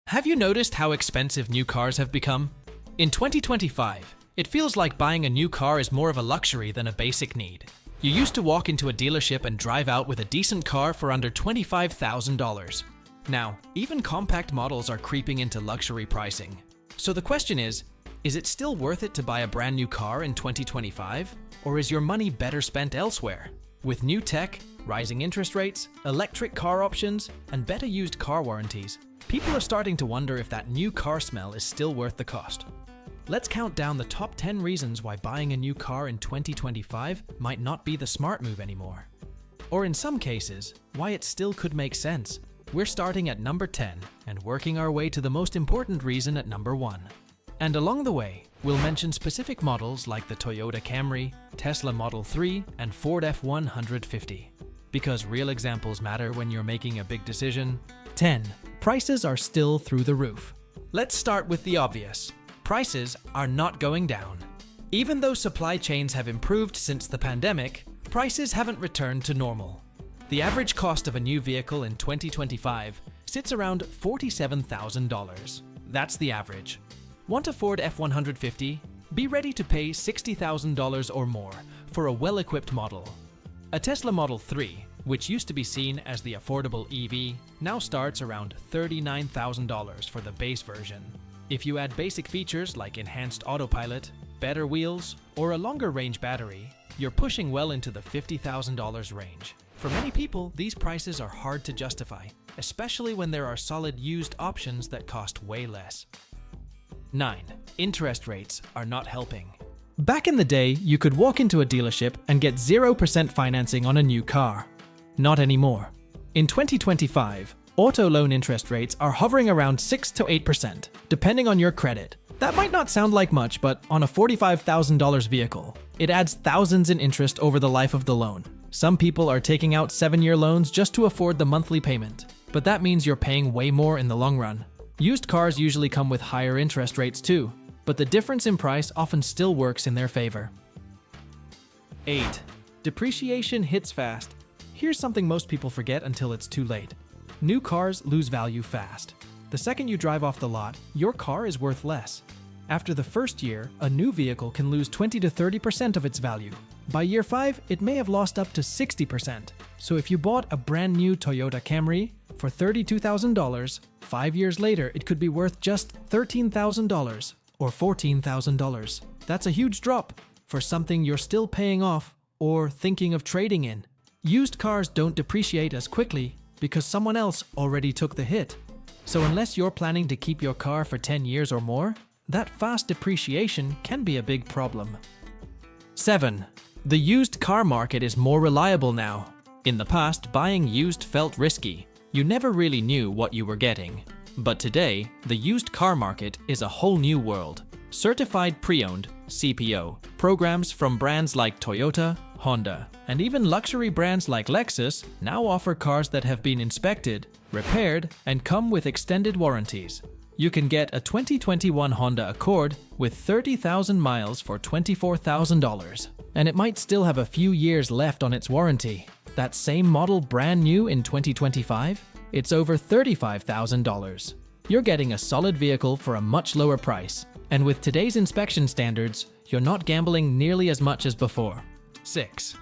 Have you noticed how expensive new cars have become? In 2025, it feels like buying a new car is more of a luxury than a basic need. You used to walk into a dealership and drive out with a decent car for under $25,000. Now, even compact models are creeping into luxury pricing. So the question is it still worth it to buy a brand new car in 2025? Or is your money better spent elsewhere? With new tech, rising interest rates, electric car options, and better used car warranties, people are starting to wonder if that new car smell is still worth the cost. Let's count down the top 10 reasons why buying a new car in 2025 might not be the smart move anymore. Or in some cases, why it still could make sense. We're starting at number 10 and working our way to the most important reason at number 1. And along the way, we'll mention specific models like the Toyota Camry, Tesla Model 3, and Ford F-150. Because real examples matter when you're making a big decision. 10. Prices are still through the roof. Let's start with the obvious. Prices are not going down. Even though supply chains have improved since the pandemic, prices haven't returned to normal. The average cost of a new vehicle in 2025 sits around $47,000. That's the average. Want a Ford F-150? Be ready to pay $60,000 or more for a well-equipped model. A Tesla Model 3, which used to be seen as the affordable EV, now starts around $39,000 for the base version. If you add basic features like enhanced autopilot, better wheels, or a longer range battery, you're pushing well into the $50,000 range. For many people, these prices are hard to justify, especially when there are solid used options that cost way less. 9. Interest rates are not helping. Back in the day, you could walk into a dealership and get 0% financing on a new car. Not anymore. In 2025, auto loan interest rates are hovering around 6 to 8%, depending on your credit. That might not sound like much, but on a $45,000 vehicle, it adds thousands in interest over the life of the loan. Some people are taking out 7-year loans just to afford the monthly payment, but that means you're paying way more in the long run. Used cars usually come with higher interest rates too, but the difference in price often still works in their favor. 8. Depreciation hits fast. Here's something most people forget until it's too late. New cars lose value fast. The second you drive off the lot, your car is worth less. After the first year, a new vehicle can lose 20 to 30% of its value. By year 5, it may have lost up to 60%. So if you bought a brand new Toyota Camry for $32,000, 5 years later it could be worth just $13,000 or $14,000. That's a huge drop for something you're still paying off or thinking of trading in. Used cars don't depreciate as quickly because someone else already took the hit. So unless you're planning to keep your car for 10 years or more, that fast depreciation can be a big problem. 7. The used car market is more reliable now. In the past, buying used felt risky. You never really knew what you were getting. But today, the used car market is a whole new world. Certified Pre-Owned (CPO) programs from brands like Toyota, Honda, and even luxury brands like Lexus now offer cars that have been inspected, repaired, and come with extended warranties. You can get a 2021 Honda Accord with 30,000 miles for $24,000, and it might still have a few years left on its warranty. That same model brand new in 2025, it's over $35,000. You're getting a solid vehicle for a much lower price, and with today's inspection standards, you're not gambling nearly as much as before. 6.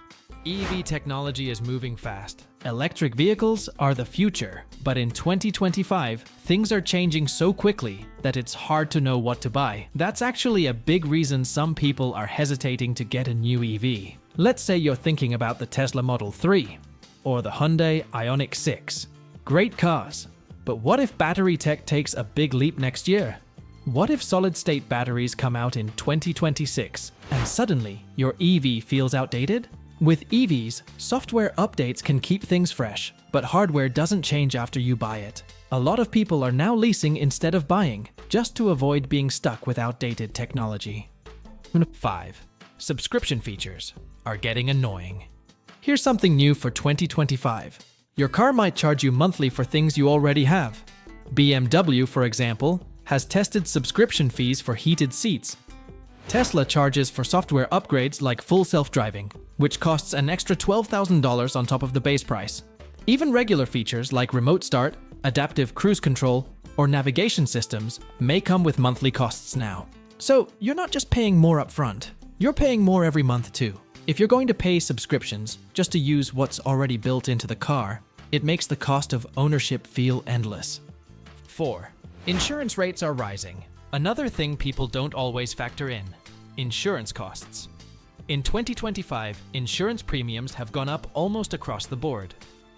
EV technology is moving fast. Electric vehicles are the future, but in 2025, things are changing so quickly that it's hard to know what to buy. That's actually a big reason some people are hesitating to get a new EV. Let's say you're thinking about the Tesla Model 3 or the Hyundai Ioniq 6. Great cars, but what if battery tech takes a big leap next year? What if solid-state batteries come out in 2026 and suddenly your EV feels outdated? With EVs, software updates can keep things fresh, but hardware doesn't change after you buy it. A lot of people are now leasing instead of buying, just to avoid being stuck with outdated technology. 5. Subscription features are getting annoying. Here's something new for 2025. Your car might charge you monthly for things you already have. BMW, for example, has tested subscription fees for heated seats. Tesla charges for software upgrades like full self-driving, which costs an extra $12,000 on top of the base price. Even regular features like remote start, adaptive cruise control, or navigation systems may come with monthly costs now. So you're not just paying more upfront, you're paying more every month too. If you're going to pay subscriptions just to use what's already built into the car, it makes the cost of ownership feel endless. 4. Insurance rates are rising. Another thing people don't always factor in: insurance costs. In 2025, insurance premiums have gone up almost across the board.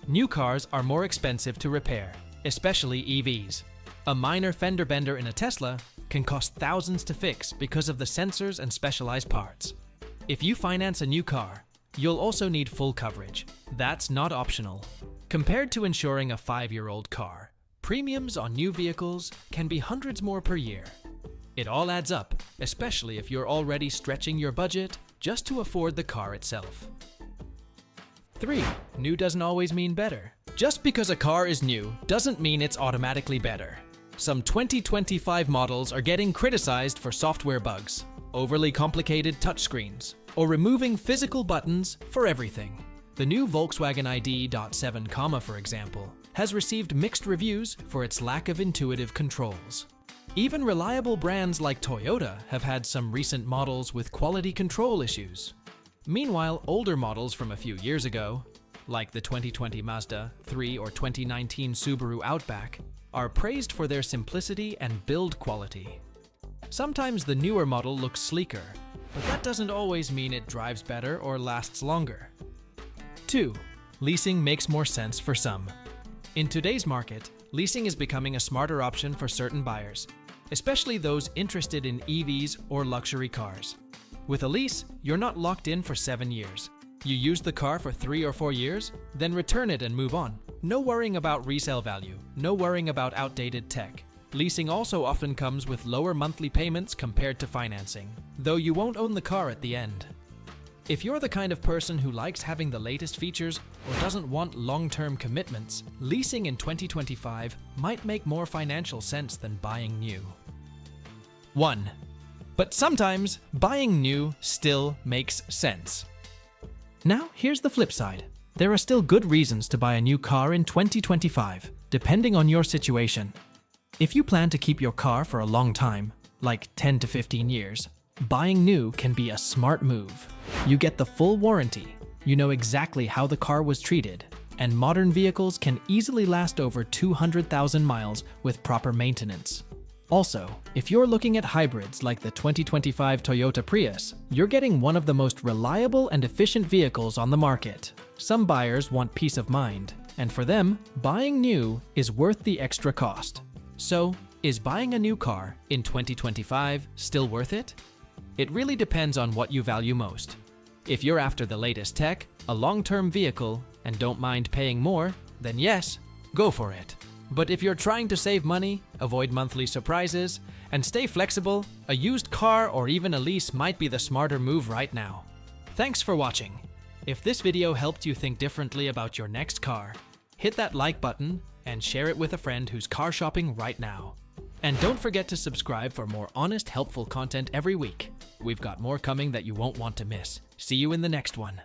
New cars are more expensive to repair, especially EVs. A minor fender bender in a Tesla can cost thousands to fix because of the sensors and specialized parts. If you finance a new car, you'll also need full coverage. That's not optional. Compared to insuring a 5-year-old car, premiums on new vehicles can be hundreds more per year. It all adds up, especially if you're already stretching your budget just to afford the car itself. 3. New doesn't always mean better. Just because a car is new doesn't mean it's automatically better. Some 2025 models are getting criticized for software bugs, overly complicated touchscreens, or removing physical buttons for everything. The new Volkswagen ID.7, for example, has received mixed reviews for its lack of intuitive controls. Even reliable brands like Toyota have had some recent models with quality control issues. Meanwhile, older models from a few years ago, like the 2020 Mazda 3 or 2019 Subaru Outback, are praised for their simplicity and build quality. Sometimes the newer model looks sleeker, but that doesn't always mean it drives better or lasts longer. 2. Leasing makes more sense for some. In today's market, leasing is becoming a smarter option for certain buyers, especially those interested in EVs or luxury cars. With a lease, you're not locked in for 7 years. You use the car for 3 or 4 years, then return it and move on. No worrying about resale value, no worrying about outdated tech. Leasing also often comes with lower monthly payments compared to financing, though you won't own the car at the end. If you're the kind of person who likes having the latest features or doesn't want long-term commitments, leasing in 2025 might make more financial sense than buying new. 1. But sometimes buying new still makes sense. Now, here's the flip side. There are still good reasons to buy a new car in 2025, depending on your situation. If you plan to keep your car for a long time, like 10 to 15 years, buying new can be a smart move. You get the full warranty, you know exactly how the car was treated, and modern vehicles can easily last over 200,000 miles with proper maintenance. Also, if you're looking at hybrids like the 2025 Toyota Prius, you're getting one of the most reliable and efficient vehicles on the market. Some buyers want peace of mind, and for them, buying new is worth the extra cost. So, is buying a new car in 2025 still worth it? It really depends on what you value most. If you're after the latest tech, a long-term vehicle, and don't mind paying more, then yes, go for it. But if you're trying to save money, avoid monthly surprises, and stay flexible, a used car or even a lease might be the smarter move right now. Thanks for watching. If this video helped you think differently about your next car, hit that like button and share it with a friend who's car shopping right now. And don't forget to subscribe for more honest, helpful content every week. We've got more coming that you won't want to miss. See you in the next one.